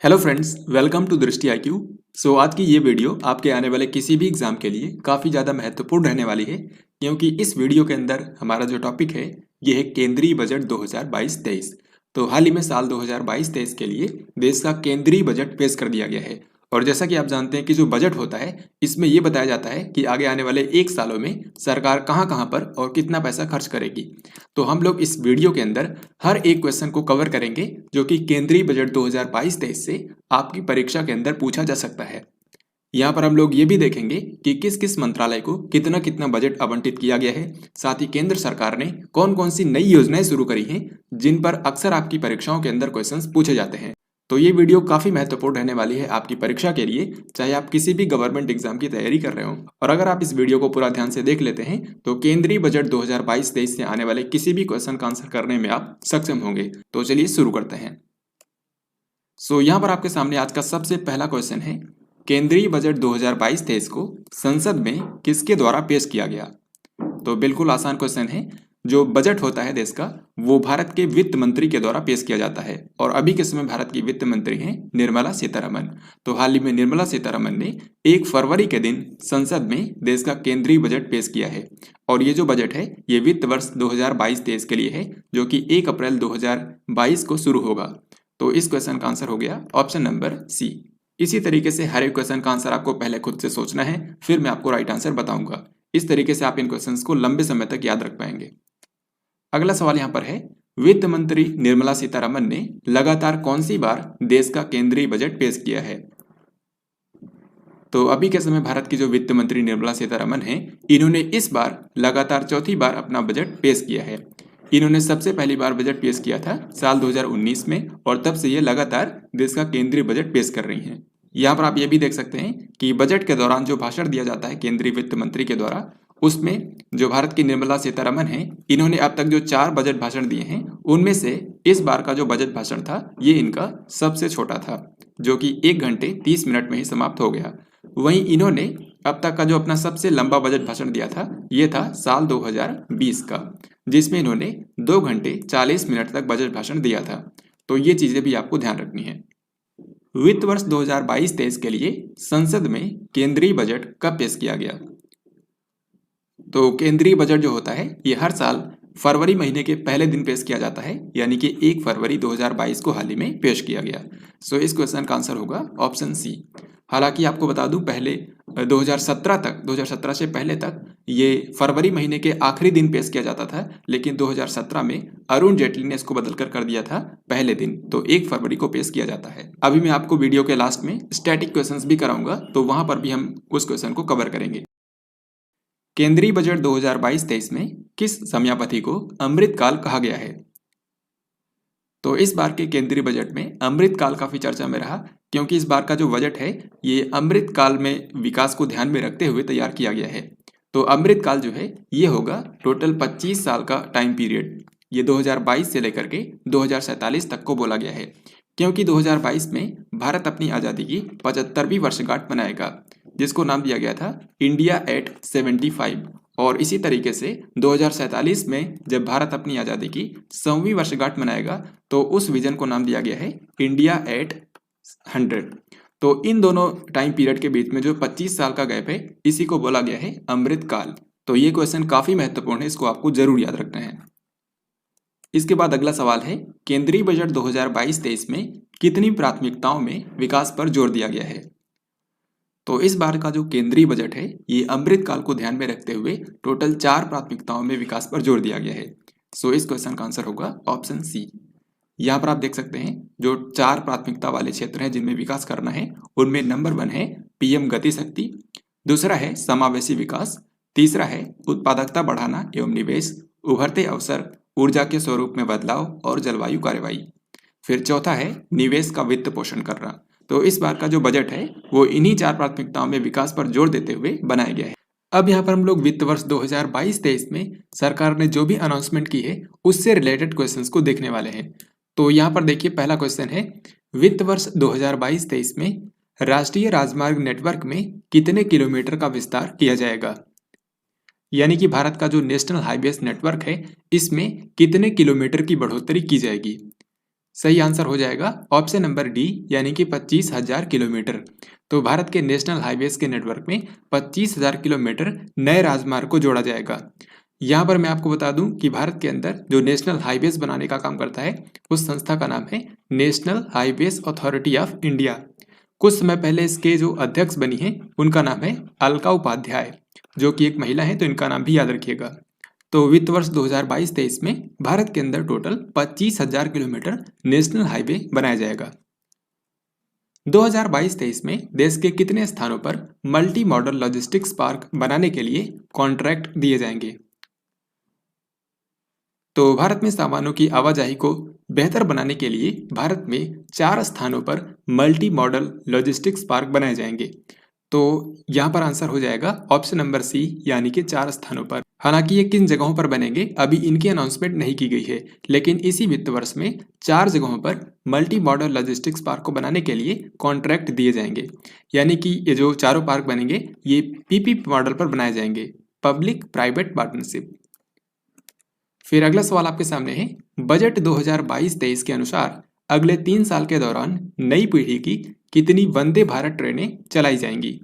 Hello friends, welcome to दृष्टि IQ। आज की ये वीडियो आपके आने वाले किसी भी एग्जाम के लिए काफ़ी ज़्यादा महत्वपूर्ण रहने वाली है, क्योंकि इस वीडियो के अंदर हमारा जो टॉपिक है ये है केंद्रीय बजट 2022-23। तो हाल ही में साल 2022-23 के लिए देश का केंद्रीय बजट पेश कर दिया गया है। और जैसा कि आप जानते हैं कि जो बजट होता है इसमें ये बताया जाता है कि आगे आने वाले 1 सालों में सरकार कहाँ कहाँ पर और कितना पैसा खर्च करेगी। तो हम लोग इस वीडियो के अंदर हर एक क्वेश्चन को कवर करेंगे जो कि केंद्रीय बजट 2022-23 से आपकी परीक्षा के अंदर पूछा जा सकता है। यहाँ पर हम लोग ये भी देखेंगे कि किस किस मंत्रालय को कितना कितना बजट आवंटित किया गया है, साथ ही केंद्र सरकार ने कौन कौन सी नई योजनाएं शुरू करी हैं जिन पर अक्सर आपकी परीक्षाओं के अंदर क्वेश्चंस पूछे जाते हैं। तो ये वीडियो काफी महत्वपूर्ण रहने वाली है आपकी परीक्षा के लिए, चाहे आप किसी भी गवर्नमेंट एग्जाम की तैयारी कर रहे हो। और अगर आप इस वीडियो को पूरा ध्यान से देख लेते हैं तो केंद्रीय बजट 2022-23 से आने वाले किसी भी क्वेश्चन का आंसर करने में आप सक्षम होंगे। तो चलिए शुरू करते हैं। यहाँ पर आपके सामने आज का सबसे पहला क्वेश्चन है, केंद्रीय बजट 2022-23 को संसद में किसके द्वारा पेश किया गया। तो बिल्कुल आसान क्वेश्चन है। जो बजट होता है देश का वो भारत के वित्त मंत्री के द्वारा पेश किया जाता है, और अभी के समय भारत की वित्त मंत्री हैं निर्मला सीतारमन। तो हाल ही में निर्मला सीतारमन ने 1 फरवरी के दिन संसद में देश का केंद्रीय बजट पेश किया है। और ये जो बजट है ये वित्त वर्ष 2022-23 के लिए है, जो कि 1 अप्रैल 2022 को शुरू होगा। तो इस क्वेश्चन का आंसर हो गया ऑप्शन नंबर सी। इसी तरीके से हर एक क्वेश्चन का आंसर आपको पहले खुद से सोचना है, फिर मैं आपको राइट आंसर बताऊंगा। इस तरीके से आप इन क्वेश्चंस को लंबे समय तक याद रख पाएंगे। अगला सवाल यहाँ पर है, वित्त मंत्री निर्मला सीतारमन ने लगातार कौन सी बार देश का केंद्रीय बजट पेश किया है। तो अभी के समय भारत की जो वित्त मंत्री निर्मला सीतारमन है, इन्होंने इस बार लगातार चौथी बार अपना बजट पेश किया है। इन्होंने सबसे पहली बार बजट पेश किया था साल 2019 में, और तब से ये लगातार देश का केंद्रीय बजट पेश कर रही हैं। यहाँ पर आप ये भी देख सकते हैं कि बजट के दौरान जो भाषण दिया जाता है केंद्रीय वित्त मंत्री के द्वारा, उसमें जो भारत की निर्मला सीतारमन है, इन्होंने अब तक जो 4 बजट भाषण दिए हैं उनमें से इस बार का जो बजट भाषण था ये इनका सबसे छोटा था, जो कि 1 घंटे 30 मिनट में ही समाप्त हो गया। वहीं इन्होंने अब तक का जो अपना सबसे लंबा बजट भाषण दिया था ये था साल 2020 का, जिसमें इन्होंने 2 घंटे 40 मिनट तक बजट भाषण दिया था। तो ये चीजें भी आपको ध्यान रखनी है। वित्त वर्ष 2022-23 के लिए संसद में केंद्रीय बजट कब पेश किया गया। तो केंद्रीय बजट जो होता है ये हर साल फरवरी महीने के पहले दिन पेश किया जाता है, यानी कि 1 फरवरी 2022 को हाल ही में पेश किया गया। इस क्वेश्चन का आंसर होगा ऑप्शन सी। हालांकि आपको बता दूं, पहले 2017 से पहले तक ये फरवरी महीने के आखिरी दिन पेश किया जाता था, लेकिन 2017 में अरुण जेटली ने इसको बदल कर दिया था पहले दिन, तो 1 फरवरी को पेश किया जाता है। अभी मैं आपको वीडियो के लास्ट में स्टैटिक क्वेश्चंस भी कराऊंगा, तो वहां पर भी हम उस क्वेश्चन को कवर करेंगे। केंद्रीय बजट 2022-23 में किस समयावधि को अमृतकाल कहा गया है। तो इस बार के केंद्रीय बजट में अमृतकाल काफी चर्चा में रहा, क्योंकि इस बार का जो बजट है ये अमृतकाल में विकास को ध्यान में रखते हुए तैयार किया गया है। तो अमृतकाल जो है ये होगा टोटल 25 साल का टाइम पीरियड। ये 2022 से लेकर के 2047 तक को बोला गया है, क्योंकि 2022 में भारत अपनी आज़ादी की 75वीं वर्षगांठ मनाएगा, जिसको नाम दिया गया था इंडिया एट 75। और इसी तरीके से 2047 में जब भारत अपनी आज़ादी की 100वीं वर्षगांठ मनाएगा तो उस विजन को नाम दिया गया है इंडिया एट 100। तो इन दोनों टाइम पीरियड के बीच में जो 25 साल का गैप है इसी को बोला गया है अमृतकाल। तो ये क्वेश्चन काफी महत्वपूर्ण है, इसको आपको जरूर याद रखना है। इसके बाद अगला सवाल है, केंद्रीय बजट 2022-23 में कितनी प्राथमिकताओं में विकास पर जोर दिया गया है। तो इस बार का जो केंद्रीय बजट है ये अमृतकाल को ध्यान में रखते हुए टोटल 4 प्राथमिकताओं में विकास पर जोर दिया गया है। इस क्वेश्चन का आंसर होगा ऑप्शन सी। यहाँ पर आप देख सकते हैं जो 4 प्राथमिकता वाले क्षेत्र हैं जिनमें विकास करना है, उनमें नंबर 1 है PM गति शक्ति, दूसरा है समावेशी विकास, तीसरा है उत्पादकता बढ़ाना एवं निवेश, उभरते अवसर, ऊर्जा के स्वरूप में बदलाव और जलवायु कार्रवाई, फिर चौथा है निवेश का वित्त पोषण करना। तो इस बार का जो बजट है वो इन्हीं 4 प्राथमिकताओं में विकास पर जोर देते हुए बनाया गया है। अब यहाँ पर हम लोग वित्त वर्ष 2022-23 में सरकार ने जो भी अनाउंसमेंट की है उससे रिलेटेड क्वेश्चंस को देखने वाले हैं। तो यहाँ पर देखिए पहला क्वेश्चन है, वित्त वर्ष 2022-23 में राष्ट्रीय राजमार्ग नेटवर्क में कितने किलोमीटर का विस्तार किया जाएगा। यानी कि भारत का जो नेशनल हाईवेज नेटवर्क है इसमें कितने किलोमीटर की बढ़ोतरी की जाएगी। सही आंसर हो जाएगा ऑप्शन नंबर डी, यानी कि 25,000 किलोमीटर। तो भारत के नेशनल हाईवेज के नेटवर्क में 25,000 किलोमीटर नए राजमार्ग को जोड़ा जाएगा। यहाँ पर मैं आपको बता दूं कि भारत के अंदर जो नेशनल हाईवेज बनाने का काम करता है उस संस्था का नाम है national highways authority of India. कुछ समय पहले इसके जो अध्यक्ष बनी है उनका नाम है अलका उपाध्याय, जो कि एक महिला है, तो इनका नाम भी याद रखिएगा। तो वित्त वर्ष 2022-23 में भारत के अंदर टोटल 25,000 किलोमीटर नेशनल हाईवे बनाया जाएगा। 2022-23 में देश के कितने स्थानों पर मल्टी मॉडल लॉजिस्टिक्स पार्क बनाने के लिए कॉन्ट्रैक्ट दिए जाएंगे? तो भारत में सामानों की आवाजाही को बेहतर बनाने के लिए भारत में 4 स्थानों पर मल्टी मॉडल लॉजिस्टिक्स पार्क बनाए जाएंगे। तो यहाँ पर आंसर हो जाएगा ऑप्शन नंबर सी, यानी कि 4 स्थानों पर। हालांकि ये किन जगहों पर बनेंगे अभी इनकी अनाउंसमेंट नहीं की गई है, लेकिन इसी वित्त वर्ष में 4 जगहों पर मल्टी मॉडल लॉजिस्टिक्स पार्क को बनाने के लिए कॉन्ट्रैक्ट दिए जाएंगे। यानी कि ये जो चारों पार्क बनेंगे ये पीपीपी मॉडल पर बनाए जाएंगे, पब्लिक प्राइवेट पार्टनरशिप। फिर अगला सवाल आपके सामने है, बजट 2022-23 के अनुसार अगले 3 साल के दौरान नई पीढ़ी की कितनी वंदे भारत ट्रेनें चलाई जाएंगी?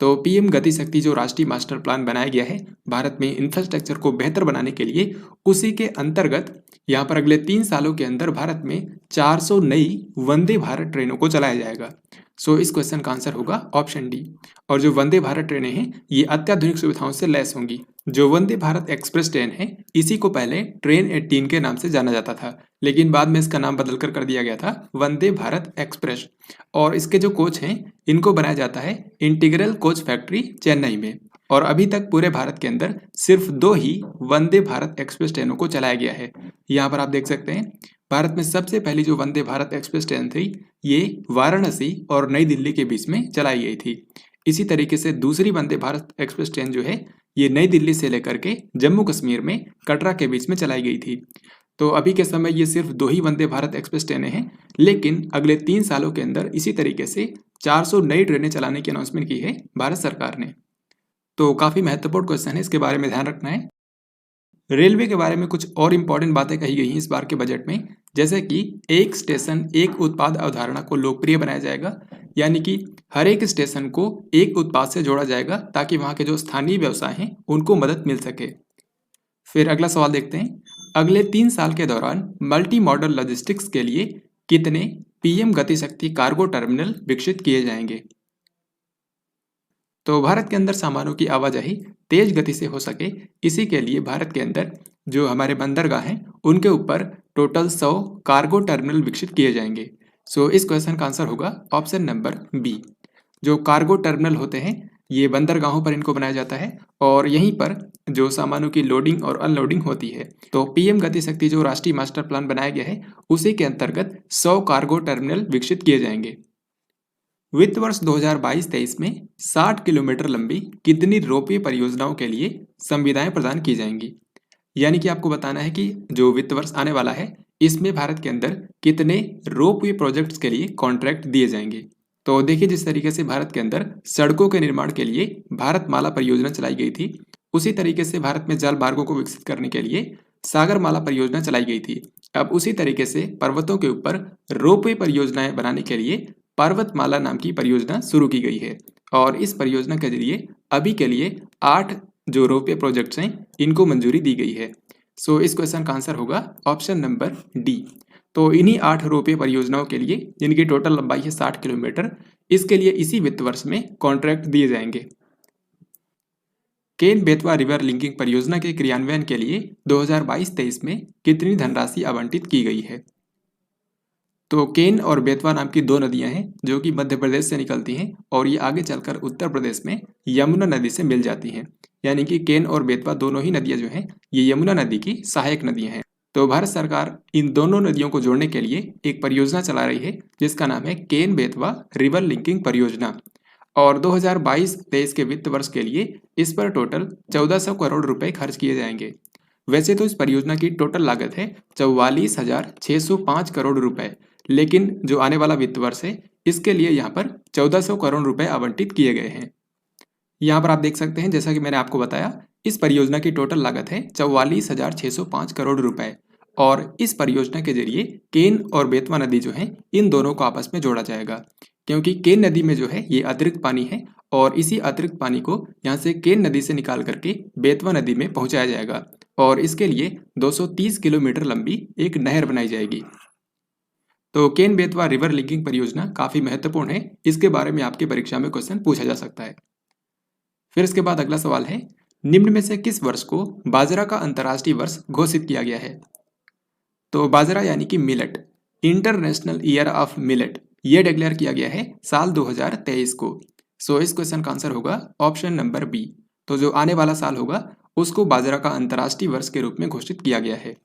तो पीएम गति शक्ति जो राष्ट्रीय मास्टर प्लान बनाया गया है भारत में इंफ्रास्ट्रक्चर को बेहतर बनाने के लिए, उसी के अंतर्गत यहाँ पर अगले 3 सालों के अंदर भारत में 400 नई वंदे भारत ट्रेनों को चलाया जाएगा। सो इस क्वेश्चन का आंसर होगा ऑप्शन डी। और जो वंदे भारत ट्रेनें हैं ये अत्याधुनिक सुविधाओं से लैस होंगी। जो वंदे भारत एक्सप्रेस ट्रेन है इसी को पहले ट्रेन 18 के नाम से जाना जाता था, लेकिन बाद में इसका नाम बदलकर कर दिया गया था वंदे भारत एक्सप्रेस। और इसके जो कोच हैं इनको बनाया जाता है इंटीग्रल कोच फैक्ट्री चेन्नई में। और अभी तक पूरे भारत के अंदर सिर्फ 2 ही वंदे भारत एक्सप्रेस ट्रेनों को चलाया गया है। यहाँ पर आप देख सकते हैं भारत में सबसे पहली जो वंदे भारत एक्सप्रेस ट्रेन थी ये वाराणसी और नई दिल्ली के बीच में चलाई गई थी। इसी तरीके से दूसरी वंदे भारत एक्सप्रेस ट्रेन जो है ये नई दिल्ली से लेकर के जम्मू कश्मीर में कटरा के बीच में चलाई गई थी। तो अभी के समय ये सिर्फ 2 ही वंदे भारत एक्सप्रेस ट्रेनें हैं, लेकिन अगले 3 सालों के अंदर इसी तरीके से 400 नई ट्रेनें चलाने की अनाउंसमेंट की है भारत सरकार ने। तो काफ़ी महत्वपूर्ण क्वेश्चन है, इसके बारे में ध्यान रखना है। रेलवे के बारे में कुछ और इम्पोर्टेंट बातें कही गई हैं इस बार के बजट में, जैसे कि एक स्टेशन एक उत्पाद अवधारणा को लोकप्रिय बनाया जाएगा। यानी कि हर एक स्टेशन को एक उत्पाद से जोड़ा जाएगा ताकि वहाँ के जो स्थानीय व्यवसाय हैं उनको मदद मिल सके। फिर अगला सवाल देखते हैं, अगले 3 साल के दौरान मल्टी मॉडल लॉजिस्टिक्स के लिए कितने पीएम गति शक्ति कार्गो टर्मिनल विकसित किए जाएंगे? तो भारत के अंदर सामानों की आवाजाही तेज गति से हो सके, इसी के लिए भारत के अंदर जो हमारे बंदरगाह हैं उनके ऊपर टोटल 100 कार्गो टर्मिनल विकसित किए जाएंगे। सो इस क्वेश्चन का आंसर होगा ऑप्शन नंबर बी। जो कार्गो टर्मिनल होते हैं ये बंदरगाहों पर इनको बनाया जाता है और यहीं पर जो सामानों की लोडिंग और अनलोडिंग होती है। तो पीएम गति शक्ति जो राष्ट्रीय मास्टर प्लान बनाया गया है उसी के अंतर्गत 100 कार्गो टर्मिनल विकसित किए जाएंगे। वित्त वर्ष 2022-23 में 60 किलोमीटर लंबी कितनी रोपवे परियोजनाओं के लिए संविदाएं प्रदान की जाएंगी? यानी कि आपको बताना है कि जो वित्त वर्ष आने वाला है इसमें भारत के अंदर कितने रोपवे प्रोजेक्ट्स के लिए कॉन्ट्रैक्ट दिए जाएंगे। तो देखिए, जिस तरीके से भारत के अंदर सड़कों के निर्माण के लिए भारतमाला परियोजना चलाई गई थी, उसी तरीके से भारत में जल मार्गों को विकसित करने के लिए सागरमाला परियोजना चलाई गई थी। अब उसी तरीके से पर्वतों के ऊपर रोपवे परियोजनाएं बनाने के लिए पर्वतमाला नाम की परियोजना शुरू की गई है। और इस परियोजना के जरिए अभी के लिए 8 जो रोपवे प्रोजेक्ट्स हैं इनको मंजूरी दी गई है। सो इस क्वेश्चन का आंसर होगा ऑप्शन नंबर डी। तो इन्हीं 8 रोपवे परियोजनाओं के लिए जिनकी टोटल लंबाई है 60 किलोमीटर, इसके लिए इसी वित्त वर्ष में कॉन्ट्रैक्ट दिए जाएंगे। केन बेतवा रिवर लिंकिंग परियोजना के क्रियान्वयन के लिए 2022-23 में कितनी धनराशि आवंटित की गई है? तो केन और बेतवा नाम की 2 नदियां हैं जो कि मध्य प्रदेश से निकलती हैं और ये आगे चलकर उत्तर प्रदेश में यमुना नदी से मिल जाती हैं। यानी कि केन और बेतवा दोनों ही नदियां जो हैं ये यमुना नदी की सहायक नदियां हैं। तो भारत सरकार इन दोनों नदियों को जोड़ने के लिए एक परियोजना चला रही है जिसका नाम है केन बेतवा रिवर लिंकिंग परियोजना। और 2022-23 के वित्त वर्ष के लिए इस पर टोटल 1400 करोड़ रुपए खर्च किए जाएंगे। वैसे तो इस परियोजना की टोटल लागत है 44,605 करोड़ रुपए, लेकिन जो आने वाला वित्त वर्ष है इसके लिए यहाँ पर 1400 करोड़ रुपए आवंटित किए गए हैं। यहाँ पर आप देख सकते हैं, जैसा कि मैंने आपको बताया, इस परियोजना की टोटल लागत है 44,605 करोड़ रुपए और इस परियोजना के जरिए केन और बेतवा नदी जो है इन दोनों को आपस में जोड़ा जाएगा, क्योंकि केन नदी में जो है ये अतिरिक्त पानी है और इसी अतिरिक्त पानी को यहाँ से केन नदी से निकाल करके बेतवा नदी में पहुंचाया जाएगा और इसके लिए 230 किलोमीटर लंबी एक नहर बनाई जाएगी। तो केन बेतवा रिवर लिंकिंग परियोजना काफी महत्वपूर्ण है, इसके बारे में आपकी परीक्षा में क्वेश्चन पूछा जा सकता है। फिर इसके बाद अगला सवाल है, निम्न में से किस वर्ष को बाजरा का अंतर्राष्ट्रीय वर्ष घोषित किया गया है? तो बाजरा यानी कि millet, international year of millet, ये डिक्लेयर किया गया है साल 2023 को। सो इस क्वेश्चन का आंसर होगा ऑप्शन नंबर बी। तो जो आने वाला साल होगा उसको बाजरा का अंतर्राष्ट्रीय वर्ष के रूप में घोषित किया गया है।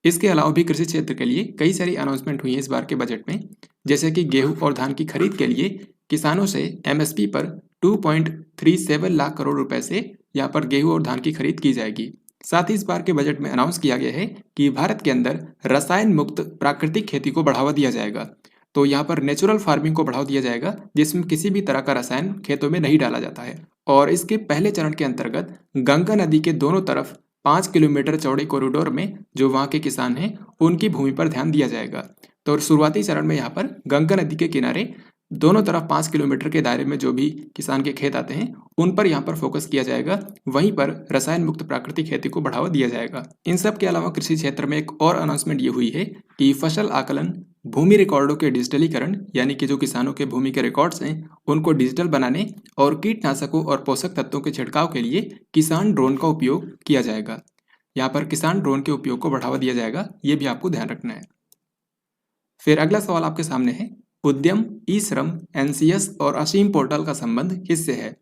इसके अलावा भी कृषि क्षेत्र के लिए कई सारी अनाउंसमेंट हुई है इस बार के बजट में, जैसे कि गेहूं और धान की खरीद के लिए किसानों से एमएसपी पर 2.37 लाख करोड़ रुपए से यहाँ पर गेहूं और धान की खरीद की जाएगी। साथ ही इस बार के बजट में अनाउंस किया गया है कि भारत के अंदर रसायन मुक्त प्राकृतिक खेती को बढ़ावा दिया जाएगा। तो यहाँ पर नेचुरल फार्मिंग को बढ़ावा दिया जाएगा, जिसमें किसी भी तरह का रसायन खेतों में नहीं डाला जाता है। और इसके पहले चरण के अंतर्गत गंगा नदी के दोनों तरफ 5 किलोमीटर चौड़े कॉरिडोर में जो वहाँ के किसान हैं उनकी भूमि पर ध्यान दिया जाएगा। तो शुरुआती चरण में यहाँ पर गंगा नदी के किनारे दोनों तरफ 5 किलोमीटर के दायरे में जो भी किसान के खेत आते हैं उन पर यहाँ पर फोकस किया जाएगा, वहीं पर रसायन मुक्त प्राकृतिक खेती को बढ़ावा दिया जाएगा। इन सब के अलावा कृषि क्षेत्र में एक और अनाउंसमेंट ये हुई है कि फसल आकलन, भूमि रिकॉर्डों के डिजिटलीकरण, यानी कि जो किसानों के भूमि के रिकॉर्ड्स हैं उनको डिजिटल बनाने और कीटनाशकों और पोषक तत्वों के छिड़काव के लिए किसान ड्रोन का उपयोग किया जाएगा। यहाँ पर किसान ड्रोन के उपयोग को बढ़ावा दिया जाएगा, ये भी आपको ध्यान रखना है। फिर अगला सवाल आपके सामने है, उद्यम, ई श्रम, एनसीएस और असीम पोर्टल का संबंध किससे है?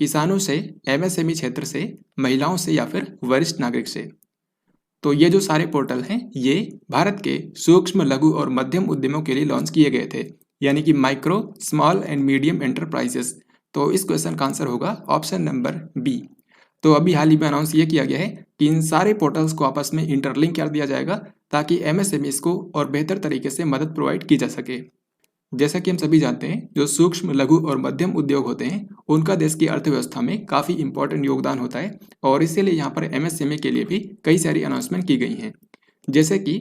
किसानों से, एमएसएमई क्षेत्र से, महिलाओं से या फिर वरिष्ठ नागरिक से? तो ये जो सारे पोर्टल हैं ये भारत के सूक्ष्म, लघु और मध्यम उद्यमों के लिए लॉन्च किए गए थे, यानी कि micro, small and medium enterprises. तो इस क्वेश्चन का आंसर होगा ऑप्शन नंबर बी। तो अभी हाल ही में अनाउंस ये किया गया है कि इन सारे पोर्टल्स को आपस में इंटरलिंक कर दिया जाएगा ताकि एमएसएमईज को और बेहतर तरीके से मदद प्रोवाइड की जा सके। जैसा कि हम सभी जानते हैं, जो सूक्ष्म, लघु और मध्यम उद्योग होते हैं उनका देश की अर्थव्यवस्था में काफ़ी इंपॉर्टेंट योगदान होता है और इसीलिए यहाँ पर एमएसएमई के लिए भी कई सारी अनाउंसमेंट की गई हैं। जैसे कि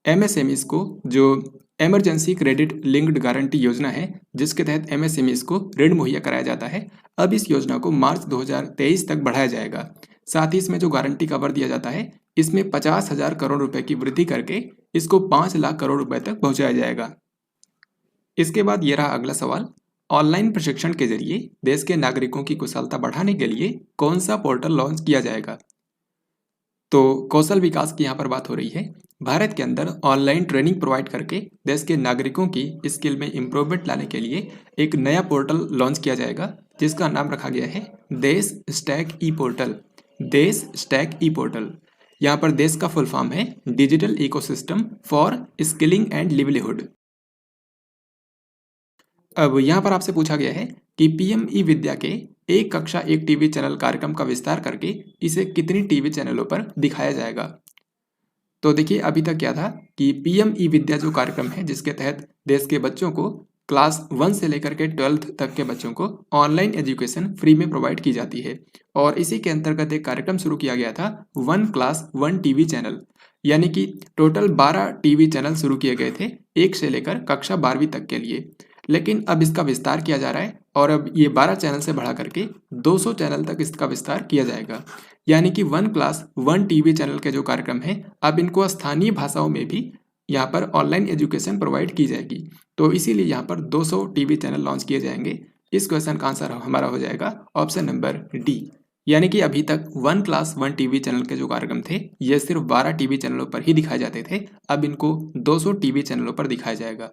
एमएसएमईज को जो इमरजेंसी क्रेडिट लिंक्ड गारंटी योजना है, जिसके तहत एमएसएमईज को ऋण मुहैया कराया जाता है, अब इस योजना को मार्च 2023 तक बढ़ाया जाएगा। साथ ही इसमें जो गारंटी कवर दिया जाता है इसमें 50,000 करोड़ रुपए की वृद्धि करके इसको 5 लाख करोड़ रुपए तक पहुंचाया जाएगा। इसके बाद ये रहा अगला सवाल, ऑनलाइन प्रशिक्षण के जरिए देश के नागरिकों की कुशलता बढ़ाने के लिए कौन सा पोर्टल लॉन्च किया जाएगा? तो कौशल विकास की यहाँ पर बात हो रही है। भारत के अंदर ऑनलाइन ट्रेनिंग प्रोवाइड करके देश के नागरिकों की स्किल में इम्प्रूवमेंट लाने के लिए एक नया पोर्टल लॉन्च किया जाएगा, जिसका नाम रखा गया है देश स्टैक ई पोर्टल। देश स्टैक ई पोर्टल, यहाँ पर देश का फुल फॉर्म है digital ecosystem for skilling and livelihood. अब यहाँ पर आपसे पूछा गया है कि पीएम ई विद्या के एक कक्षा एक टीवी चैनल कार्यक्रम का विस्तार करके इसे कितनी टीवी चैनलों पर दिखाया जाएगा? तो देखिए, अभी तक क्या था कि पीएम ई विद्या जो कार्यक्रम है, जिसके तहत देश के बच्चों को क्लास 1 से लेकर के 12th तक के बच्चों को ऑनलाइन एजुकेशन फ्री में प्रोवाइड की जाती है। और इसी के अंतर्गत एक कार्यक्रम शुरू किया गया था 1 क्लास 1 टीवी चैनल, यानी कि टोटल 12 टीवी चैनल शुरू किए गए थे 1 से लेकर कक्षा 12वीं तक के लिए। लेकिन अब इसका विस्तार किया जा रहा है और अब ये 12 चैनल से बढ़ा करके 200 चैनल तक इसका विस्तार किया जाएगा। यानी कि 1 क्लास 1 टीवी चैनल के जो कार्यक्रम है अब इनको स्थानीय भाषाओं में भी यहाँ पर ऑनलाइन एजुकेशन प्रोवाइड की जाएगी। तो इसीलिए यहाँ पर 200 टीवी चैनल लॉन्च किए जाएंगे। इस क्वेश्चन का आंसर हमारा हो जाएगा ऑप्शन नंबर डी। यानी कि अभी तक 1 क्लास 1 टीवी चैनल के जो कार्यक्रम थे ये सिर्फ 12 टीवी चैनलों पर ही दिखाए जाते थे, अब इनको 200 टीवी चैनलों पर दिखाया जाएगा।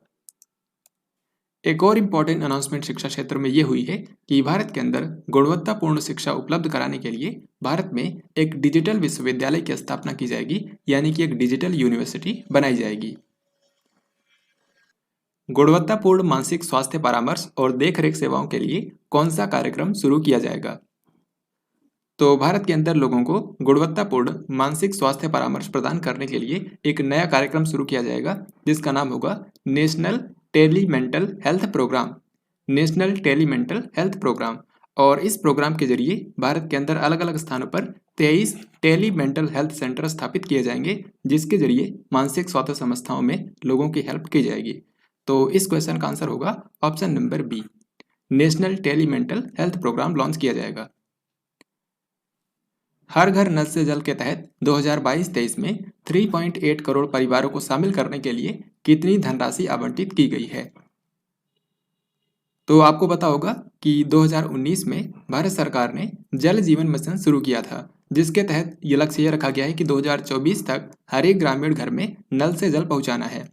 एक और इम्पॉर्टेंट अनाउंसमेंट शिक्षा क्षेत्र में ये हुई है कि भारत के अंदर गुणवत्तापूर्ण शिक्षा उपलब्ध कराने के लिए भारत में एक डिजिटल विश्वविद्यालय की स्थापना की जाएगी, यानी कि एक डिजिटल यूनिवर्सिटी बनाई जाएगी। गुणवत्तापूर्ण मानसिक स्वास्थ्य परामर्श और देखरेख सेवाओं के लिए कौन सा कार्यक्रम शुरू किया जाएगा? तो भारत के अंदर लोगों को गुणवत्तापूर्ण मानसिक स्वास्थ्य परामर्श प्रदान करने के लिए एक नया कार्यक्रम शुरू किया जाएगा, जिसका नाम होगा national tele mental health program. National tele mental health program. और इस प्रोग्राम के जरिए भारत के अंदर अलग अलग स्थानों पर 23 टेली मेंटल हेल्थ सेंटर स्थापित किए जाएंगे, जिसके जरिए मानसिक स्वास्थ्य समस्याओं में लोगों की हेल्प की जाएगी। तो इस क्वेश्चन का आंसर होगा option number B, national tele mental health program launch किया जाएगा। हर घर नल से जल के तहत 2022-23 में 3.8 करोड़ परिवारों को शामिल करने के लिए कितनी धनराशि आवंटित की गई है? तो आपको पता होगा कि 2019 में भारत सरकार ने जल जीवन मिशन शुरू किया था, जिसके तहत ये लक्ष्य ये रखा गया है कि 2024 तक हर एक ग्रामीण घर में नल से जल पहुंचाना है।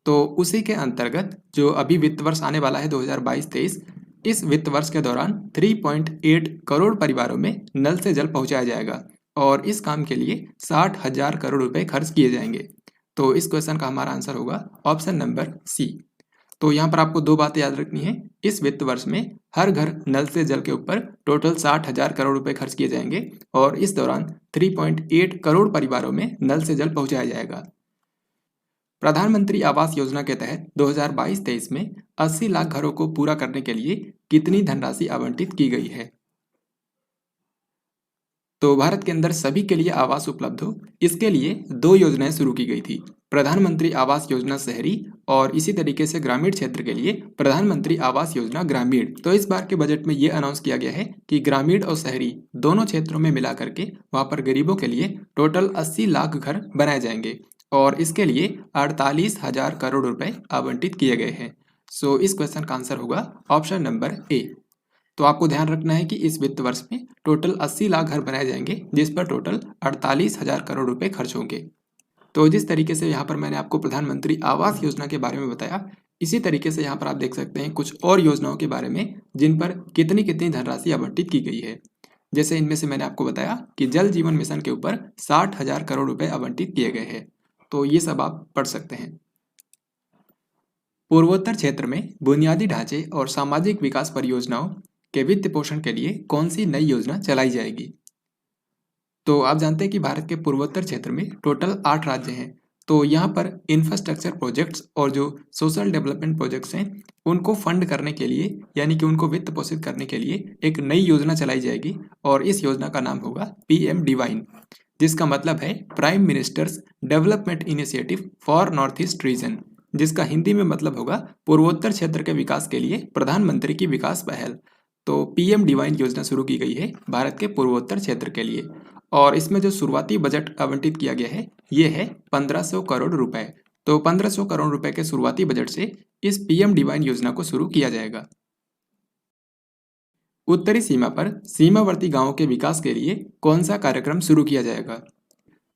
तो उसी के अंतर्गत जो अभी वित्त वर्ष आने वाला है 2022-23, इस वित्त वर्ष के दौरान 3.8 करोड़ परिवारों में नल से जल पहुंचाया जाएगा और इस काम के लिए 60,000 करोड़ रुपए खर्च किए जाएंगे। तो इस क्वेश्चन का हमारा आंसर होगा ऑप्शन नंबर सी। तो यहाँ पर आपको दो बातें याद रखनी है। इस वित्त वर्ष में हर घर नल से जल के ऊपर टोटल 60,000 करोड़ रुपए खर्च किए जाएंगे और इस दौरान 3.8 करोड़ परिवारों में नल से जल पहुंचाया जाएगा। प्रधानमंत्री आवास योजना के तहत 2022-23 में 80 लाख घरों को पूरा करने के लिए कितनी धनराशि आवंटित की गई है? तो भारत के अंदर सभी के लिए आवास उपलब्ध हो, इसके लिए दो योजनाएं शुरू की गई थी, प्रधानमंत्री आवास योजना शहरी और इसी तरीके से ग्रामीण क्षेत्र के लिए प्रधानमंत्री आवास योजना ग्रामीण। तो इस बार के बजट में ये अनाउंस किया गया है कि ग्रामीण और शहरी दोनों क्षेत्रों में मिला करके वहां पर गरीबों के लिए टोटल 80 लाख घर बनाए जाएंगे और इसके लिए 48,000 करोड़ रुपए आवंटित किए गए हैं। सो इस क्वेश्चन का आंसर होगा ऑप्शन नंबर ए। तो आपको ध्यान रखना है कि इस वित्त वर्ष में टोटल 80 लाख घर बनाए जाएंगे, जिस पर टोटल 48,000 करोड़ रुपए खर्च होंगे। तो जिस तरीके से यहाँ पर मैंने आपको प्रधानमंत्री आवास योजना के बारे में बताया, इसी तरीके से यहाँ पर आप देख सकते हैं कुछ और योजनाओं के बारे में जिन पर कितनी कितनी धनराशि आवंटित की गई है। जैसे इनमें से मैंने आपको बताया कि जल जीवन मिशन के ऊपर 60,000 करोड़ रुपए आवंटित किए गए हैं। तो ये सब आप पढ़ सकते हैं। पूर्वोत्तर क्षेत्र में बुनियादी ढांचे और सामाजिक विकास परियोजनाओं के वित्त पोषण के लिए कौन सी नई योजना चलाई जाएगी? तो आप जानते हैं कि भारत के पूर्वोत्तर क्षेत्र में टोटल 8 राज्य हैं। तो यहाँ पर इंफ्रास्ट्रक्चर प्रोजेक्ट्स और जो सोशल डेवलपमेंट प्रोजेक्ट्स हैं उनको फंड करने के लिए, यानी कि उनको वित्त पोषित करने के लिए एक नई योजना चलाई जाएगी और इस योजना का नाम होगा PM-DIVINE, जिसका मतलब है prime ministers development initiative for north east region, जिसका हिंदी में मतलब होगा पूर्वोत्तर क्षेत्र के विकास के लिए प्रधानमंत्री की विकास पहल। तो PM-DIVINE योजना शुरू की गई है भारत के पूर्वोत्तर क्षेत्र के लिए और इसमें जो शुरुआती बजट आवंटित किया गया है ये है 1500 करोड़ रुपए। तो 1500 करोड़ रुपए के शुरुआती बजट से इस PM-DIVINE योजना को शुरू किया जाएगा। उत्तरी सीमा पर सीमावर्ती गांवों के विकास के लिए कौन सा कार्यक्रम शुरू किया जाएगा?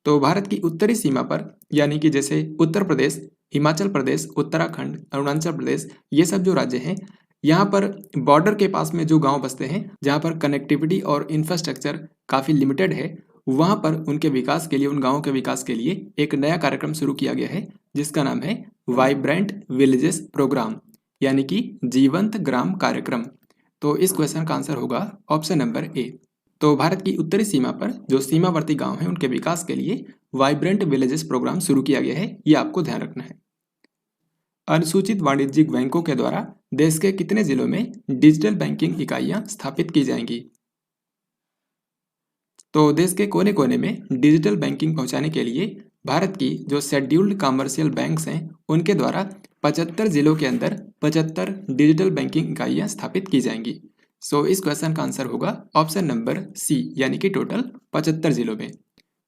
तो भारत की उत्तरी सीमा पर, यानी कि जैसे उत्तर प्रदेश, हिमाचल प्रदेश, उत्तराखंड, अरुणाचल प्रदेश, ये सब जो राज्य हैं, यहाँ पर बॉर्डर के पास में जो गांव बसते हैं जहाँ पर कनेक्टिविटी और इंफ्रास्ट्रक्चर काफ़ी लिमिटेड है, वहाँ पर उनके विकास के लिए, उन गाँवों के विकास के लिए एक नया कार्यक्रम शुरू किया गया है जिसका नाम है वाइब्रेंट विलेजेस प्रोग्राम, यानी कि जीवंत ग्राम कार्यक्रम। तो इस क्वेश्चन का आंसर होगा ऑप्शन नंबर ए। तो भारत की उत्तरी सीमा पर जो सीमावर्ती गांव हैं उनके विकास के लिए वाइब्रेंट विलेजेस प्रोग्राम शुरू किया गया है, ये आपको ध्यान रखना है। अनुसूचित वाणिज्यिक बैंकों के द्वारा देश के कितने जिलों में डिजिटल बैंकिंग इकाइयां स्थापित की जाएंगी? तो देश के कोने कोने में डिजिटल बैंकिंग पहुंचाने के लिए भारत की जो शेड्यूल्ड कमर्शियल बैंक्स हैं उनके द्वारा 75 जिलों के अंदर 75 डिजिटल बैंकिंग इकाइयां स्थापित की जाएंगी। सो इस क्वेश्चन का आंसर होगा ऑप्शन नंबर सी, यानी कि टोटल 75 जिलों में।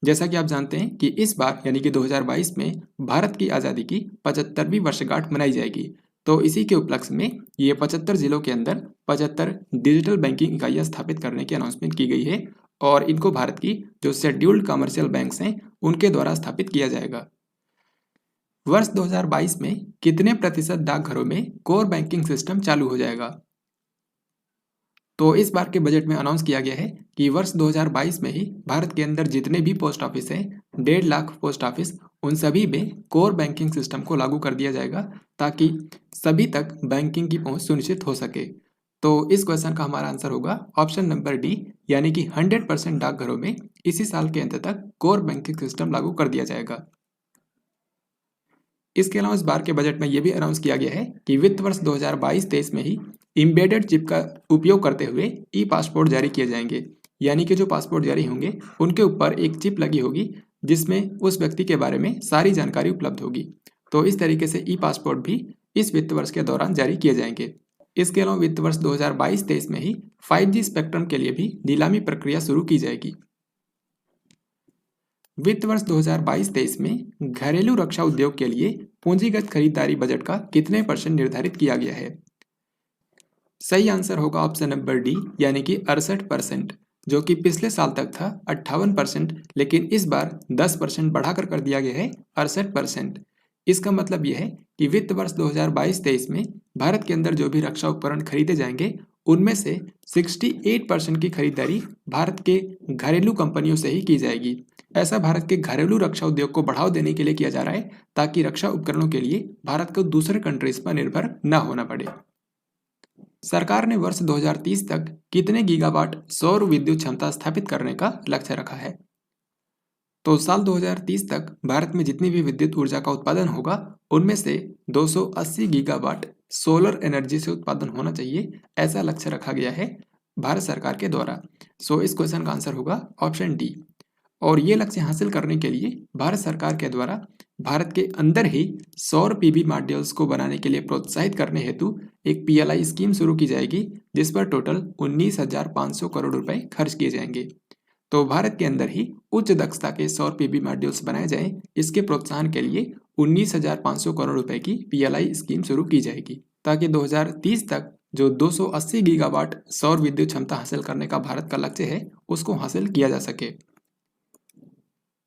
जैसा कि आप जानते हैं कि इस बार यानी कि 2022 में भारत की आज़ादी की 75वीं वर्षगांठ मनाई जाएगी। तो इसी के उपलक्ष्य में ये 75 जिलों के अंदर 75 डिजिटल बैंकिंग इकाइयां स्थापित करने की अनाउंसमेंट की गई है और इनको भारत की जो शेड्यूल्ड कमर्शियल बैंक्स हैं उनके द्वारा स्थापित किया जाएगा। वर्ष 2022 में कितने प्रतिशत डाकघरों में कोर बैंकिंग सिस्टम चालू हो जाएगा? तो इस बार के बजट में अनाउंस किया गया है कि वर्ष 2022 में ही भारत के अंदर जितने भी पोस्ट ऑफिस हैं, 1.5 लाख पोस्ट ऑफिस, उन सभी में कोर बैंकिंग सिस्टम को लागू कर दिया जाएगा ताकि सभी तक बैंकिंग की पहुंच सुनिश्चित हो सके। तो इस क्वेश्चन का हमारा आंसर होगा ऑप्शन नंबर डी, यानी कि 100% डाकघरों में इसी साल के अंत तक कोर बैंकिंग सिस्टम लागू कर दिया जाएगा। इसके अलावा इस बार के बजट में यह भी अनाउंस किया गया है कि वित्त वर्ष 2022-23 में ही एम्बेडेड चिप का उपयोग करते हुए ई पासपोर्ट जारी किए जाएंगे। यानी कि जो पासपोर्ट जारी होंगे उनके ऊपर एक चिप लगी होगी जिसमें उस व्यक्ति के बारे में सारी जानकारी उपलब्ध होगी। तो इस तरीके से ई पासपोर्ट भी इस वित्त वर्ष के दौरान जारी किए जाएंगे। इसके अलावा वित्त वर्ष 2022-23 में ही 5G स्पेक्ट्रम के लिए भी नीलामी प्रक्रिया शुरू की जाएगी। वित्त वर्ष 2022-23 में घरेलू रक्षा उद्योग के लिए पूंजीगत खरीदारी बजट का कितने % निर्धारित किया गया है? सही आंसर होगा ऑप्शन नंबर डी, यानी कि 68%, जो कि पिछले साल तक था 58%, लेकिन इस बार 10% बढ़ाकर कर दिया गया है 68%। इसका मतलब यह है कि वित्त वर्ष 2022-23 में भारत के अंदर जो भी रक्षा उपकरण खरीदे जाएंगे उनमें से 68% की खरीदारी भारत के घरेलू कंपनियों से ही की जाएगी। ऐसा भारत के घरेलू रक्षा उद्योग को बढ़ावा देने के लिए किया जा रहा है ताकि रक्षा उपकरणों के लिए भारत को दूसरे कंट्रीज पर निर्भर न होना पड़े। सरकार ने वर्ष 2030 तक कितने गीगावाट सौर विद्युत क्षमता स्थापित करने का लक्ष्य रखा है? तो साल 2030 तक भारत में जितनी भी विद्युत ऊर्जा का उत्पादन होगा उनमें से 280 गीगावाट सोलर एनर्जी से उत्पादन होना चाहिए, ऐसा लक्ष्य रखा गया है भारत सरकार के द्वारा। सो इस क्वेश्चन का आंसर होगा ऑप्शन डी। और ये लक्ष्य हासिल करने के लिए भारत सरकार के द्वारा भारत के अंदर ही सौर पीवी मॉड्यूल्स को बनाने के लिए प्रोत्साहित करने हेतु एक PLI स्कीम शुरू की जाएगी जिस पर टोटल 19,500 करोड़ रुपए खर्च किए जाएंगे। तो भारत के अंदर ही उच्च दक्षता के सौर पीवी मॉड्यूल्स बनाए जाएं, इसके प्रोत्साहन के लिए 19,500 करोड़ रुपए की PLI स्कीम शुरू की जाएगी ताकि 2030 तक जो 280 गीगावाट सौर विद्युत क्षमता हासिल करने का भारत का लक्ष्य है उसको हासिल किया जा सके।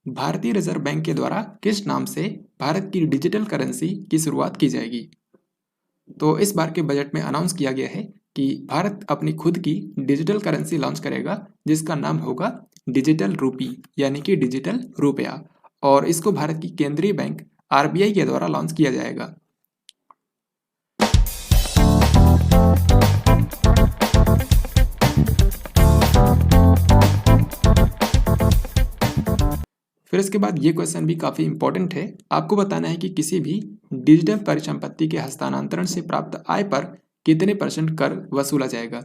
भारतीय रिजर्व बैंक के द्वारा किस नाम से भारत की डिजिटल करेंसी की शुरुआत की जाएगी? तो इस बार के बजट में अनाउंस किया गया है कि भारत अपनी खुद की डिजिटल करेंसी लॉन्च करेगा जिसका नाम होगा डिजिटल रूपी, यानी कि डिजिटल रुपया, और इसको भारत की केंद्रीय बैंक RBI के द्वारा लॉन्च किया जाएगा। फिर इसके बाद ये क्वेश्चन भी काफ़ी इंपॉर्टेंट है। आपको बताना है कि किसी भी डिजिटल परिसंपत्ति के हस्तांतरण से प्राप्त आय पर कितने % कर वसूला जाएगा।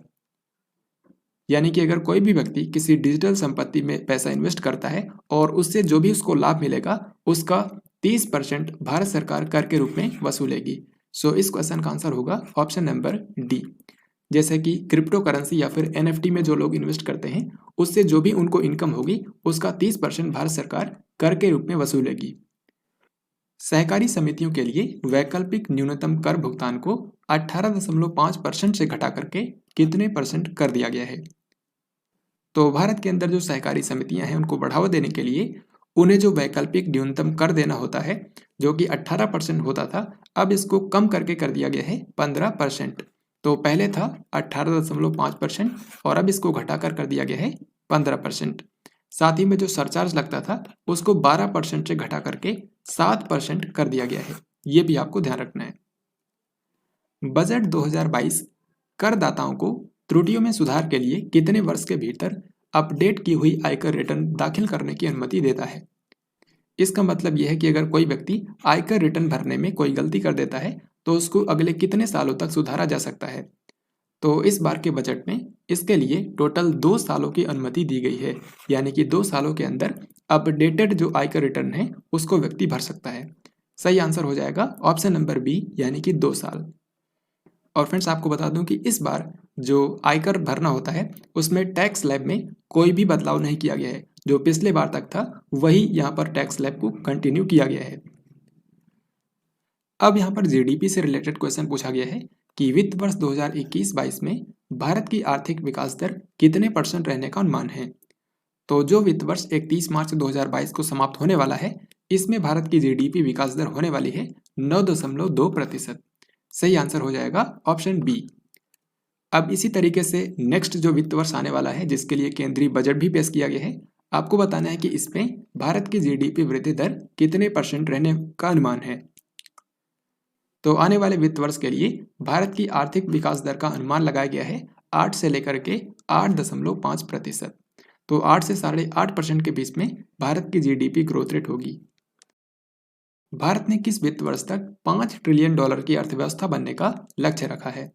यानी कि अगर कोई भी व्यक्ति किसी डिजिटल संपत्ति में पैसा इन्वेस्ट करता है और उससे जो भी उसको लाभ मिलेगा उसका 30% भारत सरकार कर के रूप में वसूलेगी। सो इस क्वेश्चन का आंसर होगा ऑप्शन नंबर डी। जैसे कि क्रिप्टो करेंसी या फिर NFT में जो लोग इन्वेस्ट करते हैं उससे जो भी उनको इनकम होगी उसका 30% भारत सरकार कर के रूप में वसूलेगी। सहकारी समितियों के लिए वैकल्पिक न्यूनतम कर भुगतान को 18.5% से घटा करके कितने % कर दिया गया है? तो भारत के अंदर जो सहकारी समितियां हैं उनको बढ़ावा देने के लिए उन्हें जो वैकल्पिक न्यूनतम कर देना होता है जो कि 18% होता था, अब इसको कम करके कर दिया गया है 15%। तो पहले था 18.5% और अब इसको घटाकर कर दिया गया है 15%। साथ ही में जो सरचार्ज लगता था उसको 12% से घटा करके 7% कर दिया गया है, ये भी आपको ध्यान रखना है। बजट 2022 करदाताओं को त्रुटियों में सुधार के लिए कितने वर्ष के भीतर अपडेट की हुई आयकर रिटर्न दाखिल करने की अनुमति देता है? इसका मतलब यह है कि अगर कोई व्यक्ति आयकर रिटर्न भरने में कोई गलती कर देता है तो उसको अगले कितने सालों तक सुधारा जा सकता है। तो इस बार के बजट में इसके लिए टोटल 2 सालों की अनुमति दी गई है, यानी कि 2 सालों के अंदर अपडेटेड जो आयकर रिटर्न है उसको व्यक्ति भर सकता है। सही आंसर हो जाएगा ऑप्शन नंबर बी, यानी कि 2 साल। और फ्रेंड्स आपको बता दूं कि इस बार जो आयकर भरना होता है उसमें टैक्स स्लैब में कोई भी बदलाव नहीं किया गया है। जो पिछले बार तक था वही यहाँ पर टैक्स स्लैब को कंटिन्यू किया गया है। अब यहाँ पर GDP से रिलेटेड क्वेश्चन पूछा गया है कि वित्त वर्ष 2021-22 में भारत की आर्थिक विकास दर कितने % रहने का अनुमान है। तो जो वित्त वर्ष 31 मार्च 2022 को समाप्त होने वाला है इसमें भारत की GDP विकास दर होने वाली है 9.2%। सही आंसर हो जाएगा ऑप्शन बी। अब इसी तरीके से नेक्स्ट जो वित्त वर्ष आने वाला है जिसके लिए केंद्रीय बजट भी पेश किया गया है, आपको बताना है कि इसमें भारत की GDP वृद्धि दर कितने % रहने का अनुमान है। तो आने वाले वित्त वर्ष के लिए भारत की आर्थिक विकास दर का अनुमान लगाया गया है 8 से लेकर के 8.5%। तो 8 से 8.5% के बीच में भारत की GDP ग्रोथ रेट होगी। भारत ने किस वित्त वर्ष तक $5 ट्रिलियन की अर्थव्यवस्था बनने का लक्ष्य रखा है?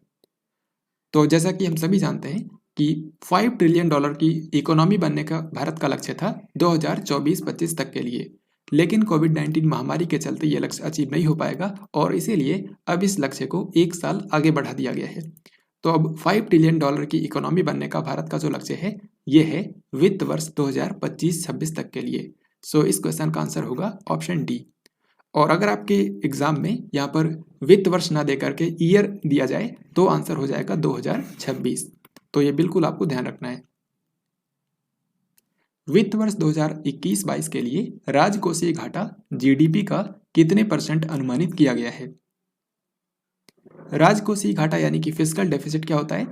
तो जैसा कि हम सभी जानते हैं कि $5 ट्रिलियन की इकोनॉमी बनने का भारत का लक्ष्य था 2024-25 तक के लिए, लेकिन कोविड-19 महामारी के चलते ये लक्ष्य अचीव नहीं हो पाएगा और इसीलिए अब इस लक्ष्य को 1 साल आगे बढ़ा दिया गया है। तो अब $5 ट्रिलियन की इकोनॉमी बनने का भारत का जो लक्ष्य है ये है वित्त वर्ष 2025-26 तक के लिए। सो इस क्वेश्चन का आंसर होगा ऑप्शन डी। और अगर आपके एग्जाम में यहाँ पर वित्त वर्ष ना दे करके ईयर दिया जाए तो आंसर हो जाएगा 2026। तो ये बिल्कुल आपको ध्यान रखना है। वित्त वर्ष 2021-22 के लिए राजकोषीय घाटा जीडीपी का कितने % अनुमानित किया गया है? राजकोषीय घाटा यानी कि फिस्कल डेफिसिट क्या होता है?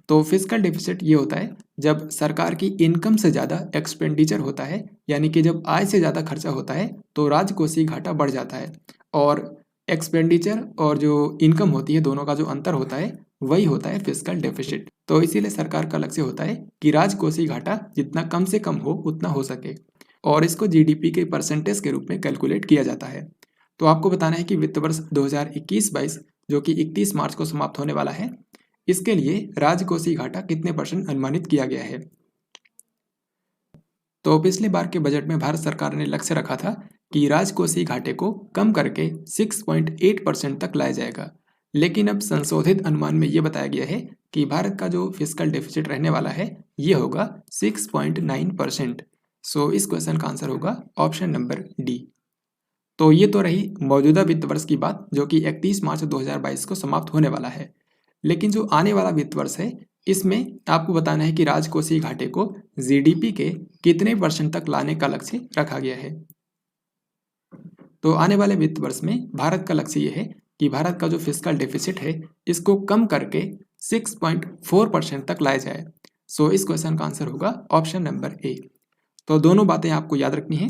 तो फिस्कल डेफिसिट ये होता है जब सरकार की इनकम से ज़्यादा एक्सपेंडिचर होता है, यानी कि जब आय से ज़्यादा खर्चा होता है तो राजकोषीय घाटा बढ़ जाता है, और एक्सपेंडिचर और जो इनकम होती है दोनों का जो अंतर होता है वही होता है फिस्कल डेफिसिट। तो इसीलिए सरकार का लक्ष्य होता है कि राजकोषीय घाटा जितना कम से कम हो उतना हो सके, और इसको जीडीपी के परसेंटेज के रूप में कैलकुलेट किया जाता है। तो आपको बताना है कि वित्त वर्ष 2021-22 जो कि 31 मार्च को समाप्त होने वाला है, इसके लिए राजकोषीय घाटा कितने % अनुमानित किया गया है? तो पिछली बार के बजट में भारत सरकार ने लक्ष्य रखा था कि राजकोषीय घाटे को कम करके 6.8% तक लाया जाएगा, लेकिन अब संशोधित अनुमान में ये बताया गया है कि भारत का जो फिस्कल डेफिसिट रहने वाला है ये होगा 6.9%। सो इस क्वेश्चन का आंसर होगा ऑप्शन नंबर डी। तो ये तो रही मौजूदा वित्त वर्ष की बात जो कि 31 मार्च 2022 को समाप्त होने वाला है, लेकिन जो आने वाला वित्त वर्ष है इसमें आपको बताना है कि राजकोषीय घाटे को जीडीपी के कितने % तक लाने का लक्ष्य रखा गया है। तो आने वाले वित्त वर्ष में भारत का लक्ष्य ये है कि भारत का जो फिस्कल डेफिसिट है इसको कम करके 6.4% तक लाया जाए। सो इस क्वेश्चन का आंसर होगा ऑप्शन नंबर ए। तो दोनों बातें आपको याद रखनी है।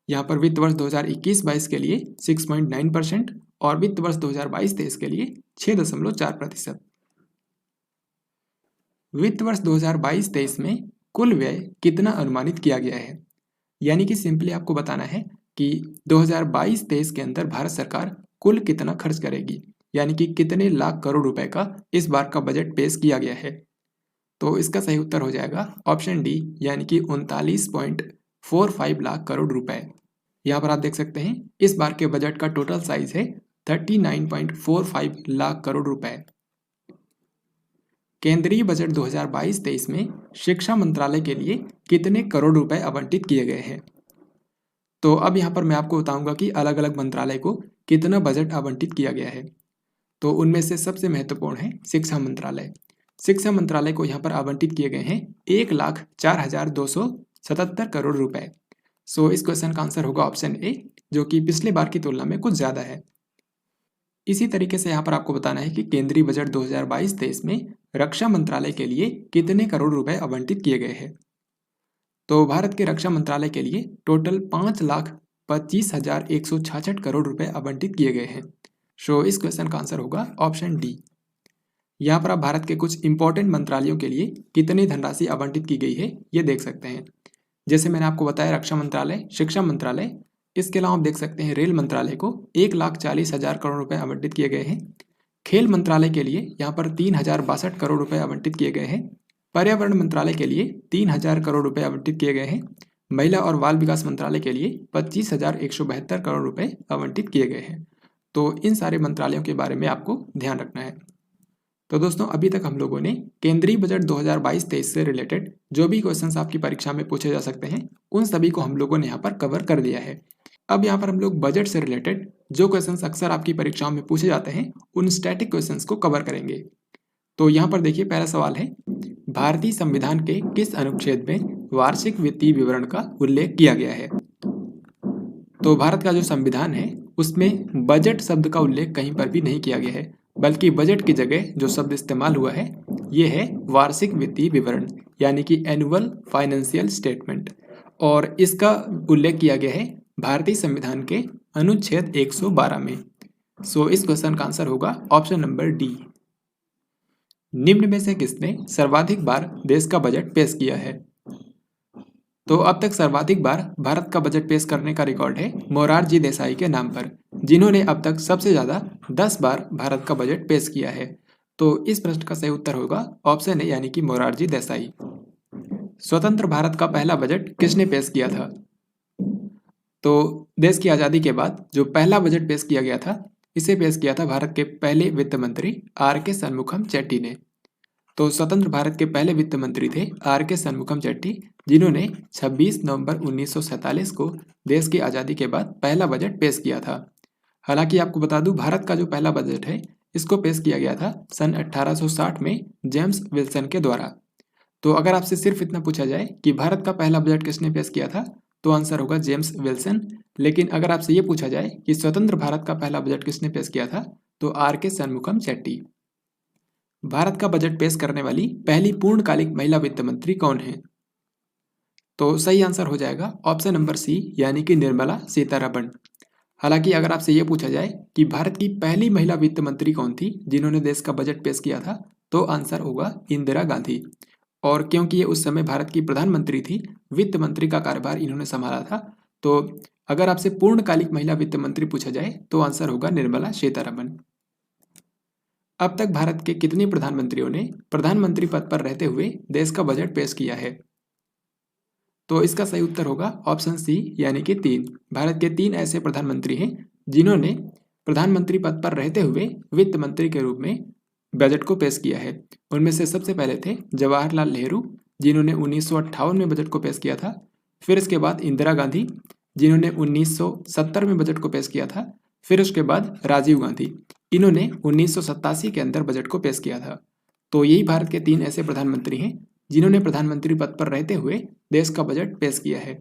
यहाँ पर वित्त वर्ष 2021-22 के लिए 6.9% और वित्त वर्ष 2022-23 के लिए 6.4%। वित्त वर्ष 2022-23 में कुल व्यय कितना अनुमानित किया गया है? यानी कि सिंपली आपको बताना है कि 2022-23 के अंदर भारत सरकार कुल कितना खर्च करेगी, यानी कि कितने लाख करोड़ रुपए का इस बार का बजट पेश किया गया है। तो इसका सही उत्तर हो जाएगा ऑप्शन डी, यानी कि 39.45 लाख करोड़ रुपए। यहाँ पर आप देख सकते हैं इस बार के बजट का टोटल साइज है 39.45 लाख करोड़ रुपए। केंद्रीय बजट 2022-23 में शिक्षा मंत्रालय के लिए कितने करोड़ रुपए आवंटित किए गए हैं? तो अब यहाँ पर मैं आपको बताऊंगा कि अलग अलग मंत्रालय को कितना बजट आवंटित किया गया है। तो उनमें से सबसे महत्वपूर्ण है शिक्षा मंत्रालय। शिक्षा मंत्रालय को यहाँ पर आवंटित किए गए हैं 1,04,277 करोड़ रुपए। सो इस क्वेश्चन का आंसर होगा ऑप्शन ए, जो कि पिछले बार की तुलना में कुछ ज़्यादा है। इसी तरीके से यहाँ पर आपको बताना है कि केंद्रीय बजट 2022-23 में रक्षा मंत्रालय के लिए कितने करोड़ रुपए आवंटित किए गए हैं। तो भारत के रक्षा मंत्रालय के लिए टोटल 5,25,166 करोड़ रुपए आवंटित किए गए हैं। सो इस क्वेश्चन का आंसर होगा ऑप्शन डी। यहाँ पर आप भारत के कुछ इंपॉर्टेंट मंत्रालयों के लिए कितनी धनराशि आवंटित की गई है ये देख सकते हैं। जैसे मैंने आपको बताया रक्षा मंत्रालय, शिक्षा मंत्रालय, इसके अलावा आप देख सकते हैं रेल मंत्रालय को 1,40,000 करोड़ रुपए आवंटित किए गए हैं। खेल मंत्रालय के लिए यहाँ पर 3,062 करोड़ रुपए आवंटित किए गए हैं। पर्यावरण मंत्रालय के लिए 3,000 करोड़ रुपए आवंटित किए गए हैं। महिला और बाल विकास मंत्रालय के लिए 25,172 करोड़ रुपए आवंटित किए गए हैं। तो इन सारे मंत्रालयों के बारे में आपको ध्यान रखना है। तो दोस्तों अभी तक हम लोगों ने केंद्रीय बजट 2022-23 से रिलेटेड जो भी क्वेश्चंस आपकी परीक्षा में पूछे जा सकते हैं उन सभी को हम लोगों ने यहाँ पर कवर कर लिया है। अब यहाँ पर हम लोग बजट से रिलेटेड जो क्वेश्चंस अक्सर आपकी परीक्षाओं में पूछे जाते हैं उन स्टैटिक क्वेश्चंस को कवर करेंगे। तो यहाँ पर देखिए पहला सवाल है, भारतीय संविधान के किस अनुच्छेद में वार्षिक वित्तीय विवरण का उल्लेख किया गया है? तो भारत का जो संविधान है उसमें बजट शब्द का उल्लेख कहीं पर भी नहीं किया गया है, बल्कि बजट की जगह जो शब्द इस्तेमाल हुआ है ये है वार्षिक वित्तीय विवरण, यानी कि एनुअल फाइनेंशियल स्टेटमेंट, और इसका उल्लेख किया गया है भारतीय संविधान के अनुच्छेद 112 में। सो इस क्वेश्चन का आंसर होगा ऑप्शन नंबर डी। निम्न में से किसने सर्वाधिक बार देश का बजट पेश किया है? तो अब तक सर्वाधिक बार भारत का बजट पेश करने का रिकॉर्ड है मोरारजी देसाई के नाम पर, जिन्होंने अब तक सबसे ज़्यादा 10 बार भारत का बजट पेश किया है। तो इस प्रश्न का सही उत्तर होगा ऑप्शन ए यानी कि मोरारजी देसाई। स्वतंत्र भारत का पहला बजट किसने पेश किया था? तो देश की आज़ादी के बाद जो पहला बजट पेश किया गया था, इसे पेश किया था भारत के पहले वित्त मंत्री आर के शनमुखम चेट्टी ने। तो स्वतंत्र भारत के पहले वित्त मंत्री थे आर के शनमुखम चेट्टी, जिन्होंने 26 नवंबर 1947 को देश की आज़ादी के बाद पहला बजट पेश किया था। हालांकि आपको बता दूं, भारत का जो पहला बजट है इसको पेश किया गया था सन 1860 में जेम्स विल्सन के द्वारा। तो अगर आपसे सिर्फ इतना पूछा जाए कि भारत का पहला बजट किसने पेश किया था, तो आंसर होगा जेम्स विल्सन। लेकिन अगर आपसे ये पूछा जाए कि स्वतंत्र भारत का पहला बजट किसने पेश किया था, तो आर के शनमुखम चेट्टी। भारत का बजट पेश करने वाली पहली पूर्णकालिक महिला वित्त मंत्री कौन है? तो सही आंसर हो जाएगा ऑप्शन नंबर सी यानी कि निर्मला सीतारमण। हालांकि अगर आपसे ये पूछा जाए कि भारत की पहली महिला वित्त मंत्री कौन थी जिन्होंने देश का बजट पेश किया था, तो आंसर होगा इंदिरा गांधी। और क्योंकि ये उस समय भारत की प्रधानमंत्री थी, वित्त मंत्री का कार्यभार इन्होंने संभाला था, तो अगर आपसे पूर्णकालिक महिला वित्त मंत्री पूछा जाए तो आंसर होगा निर्मला सीतारमण। अब तक भारत के कितने प्रधानमंत्रियों ने प्रधानमंत्री पद पर रहते हुए देश का बजट पेश किया है? तो इसका सही उत्तर होगा ऑप्शन सी यानी कि 3। भारत के 3 ऐसे प्रधानमंत्री हैं जिन्होंने प्रधानमंत्री पद पर रहते हुए वित्त मंत्री के रूप में बजट को पेश किया है। उनमें से सबसे पहले थे जवाहरलाल नेहरू, जिन्होंने 1958 में बजट को पेश किया था। फिर इसके बाद इंदिरा गांधी, जिन्होंने 1970 में बजट को पेश किया था। फिर उसके बाद राजीव गांधी, इन्होंने 1987 के अंदर बजट को पेश किया था। तो यही भारत के 3 ऐसे प्रधानमंत्री हैं जिन्होंने प्रधानमंत्री पद पर रहते हुए देश का बजट पेश किया है।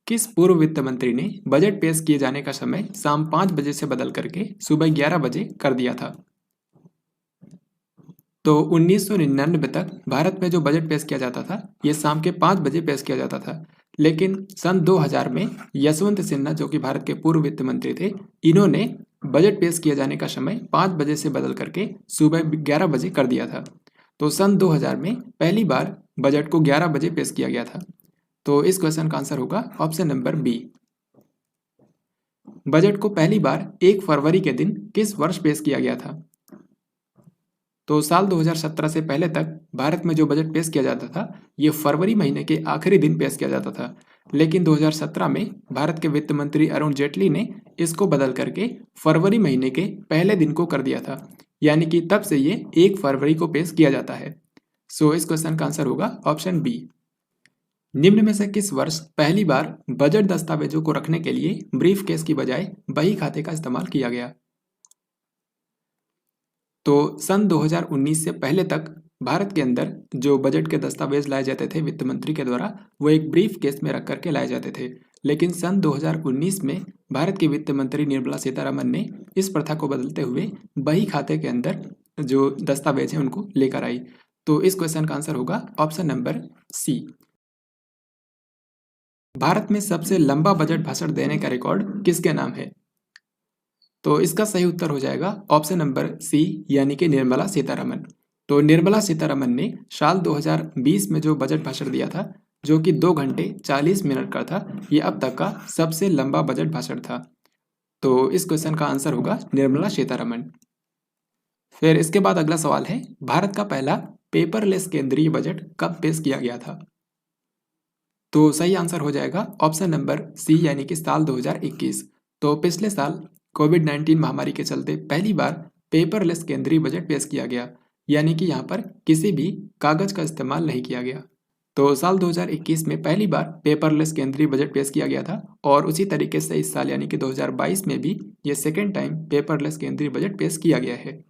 किस पूर्व वित्त मंत्री ने बजट पेश किए जाने का समय शाम 5 बजे से बदल करके सुबह 11 बजे कर दिया था? तो 1999 तक भारत में जो बजट पेश किया जाता था ये शाम के 5 बजे पेश किया जाता था। लेकिन सन 2000 में यशवंत सिन्हा, जो कि भारत के पूर्व वित्त मंत्री थे, इन्होंने बजट पेश किए जाने का समय 5 बजे से बदल करके सुबह 11 बजे कर दिया था। तो सन 2000 में पहली बार बजट को 11 बजे पेश किया गया था। तो इस क्वेश्चन का आंसर होगा ऑप्शन नंबर बी। बजट को पहली बार 1 फरवरी के दिन किस वर्ष पेश किया गया था? तो साल 2017 से पहले तक भारत में जो बजट पेश किया जाता था ये फरवरी महीने के आखिरी दिन पेश किया जाता था। लेकिन 2017 में भारत के वित्त मंत्री अरुण जेटली ने इसको बदल करके फरवरी महीने के पहले दिन को कर दिया था, यानी कि तब से ये 1 फरवरी को पेश किया जाता है। सो इस क्वेश्चन का आंसर होगा ऑप्शन बी। निम्न में से किस वर्ष पहली बार बजट दस्तावेजों को रखने के लिए ब्रीफ केस की बजाय बही खाते का इस्तेमाल किया गया? तो सन 2019 से पहले तक भारत के अंदर जो बजट के दस्तावेज लाए जाते थे वित्त मंत्री के द्वारा, वो एक ब्रीफ केस में रख करके लाए जाते थे। लेकिन सन 2019 में भारत की वित्त मंत्री निर्मला सीतारमण ने इस प्रथा को बदलते हुए बही खाते के अंदर जो दस्तावेज हैं उनको लेकर आई। तो इस क्वेश्चन का आंसर होगा ऑप्शन नंबर सी। भारत में सबसे लंबा बजट भाषण देने का रिकॉर्ड किसके नाम है? तो इसका सही उत्तर हो जाएगा ऑप्शन नंबर सी यानी कि निर्मला सीतारमण। तो निर्मला सीतारमण ने साल 2020 में जो बजट भाषण दिया था, जो कि 2 घंटे 40 मिनट का था, ये अब तक का सबसे लंबा बजट भाषण था। तो इस क्वेश्चन का आंसर होगा निर्मला सीतारमण। फिर इसके बाद अगला सवाल है, भारत का पहला पेपरलेस केंद्रीय बजट कब पेश किया गया था? तो सही आंसर हो जाएगा ऑप्शन नंबर सी यानी कि साल 2021। तो पिछले साल कोविड-19 महामारी के चलते पहली बार पेपरलेस केंद्रीय बजट पेश किया गया, यानी कि यहाँ पर किसी भी कागज का इस्तेमाल नहीं किया गया। तो साल 2021 में पहली बार पेपरलेस केंद्रीय बजट पेश किया गया था और उसी तरीके से इस साल यानी कि 2022 में भी ये सेकेंड टाइम पेपरलेस केंद्रीय बजट पेश किया गया है।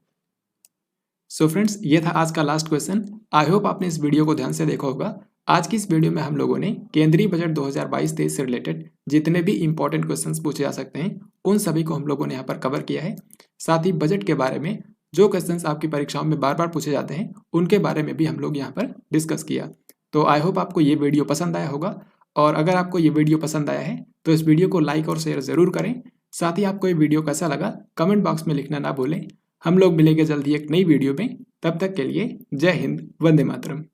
सो फ्रेंड्स, ये था आज का लास्ट क्वेश्चन। आई होप आपने इस वीडियो को ध्यान से देखा होगा। आज की इस वीडियो में हम लोगों ने केंद्रीय बजट 2022-23 से रिलेटेड जितने भी इंपॉर्टेंट क्वेश्चंस पूछे जा सकते हैं उन सभी को हम लोगों ने यहाँ पर कवर किया है। साथ ही बजट के बारे में जो क्वेश्चंस आपकी परीक्षाओं में बार बार पूछे जाते हैं उनके बारे में भी हम लोग यहाँ पर डिस्कस किया। तो आई होप आपको ये वीडियो पसंद आया होगा, और अगर आपको ये वीडियो पसंद आया है तो इस वीडियो को लाइक और शेयर ज़रूर करें। साथ ही आपको ये वीडियो कैसा लगा कमेंट बॉक्स में लिखना ना भूलें। हम लोग मिलेंगे जल्दी एक नई वीडियो में। तब तक के लिए जय हिंद, वंदे मातरम।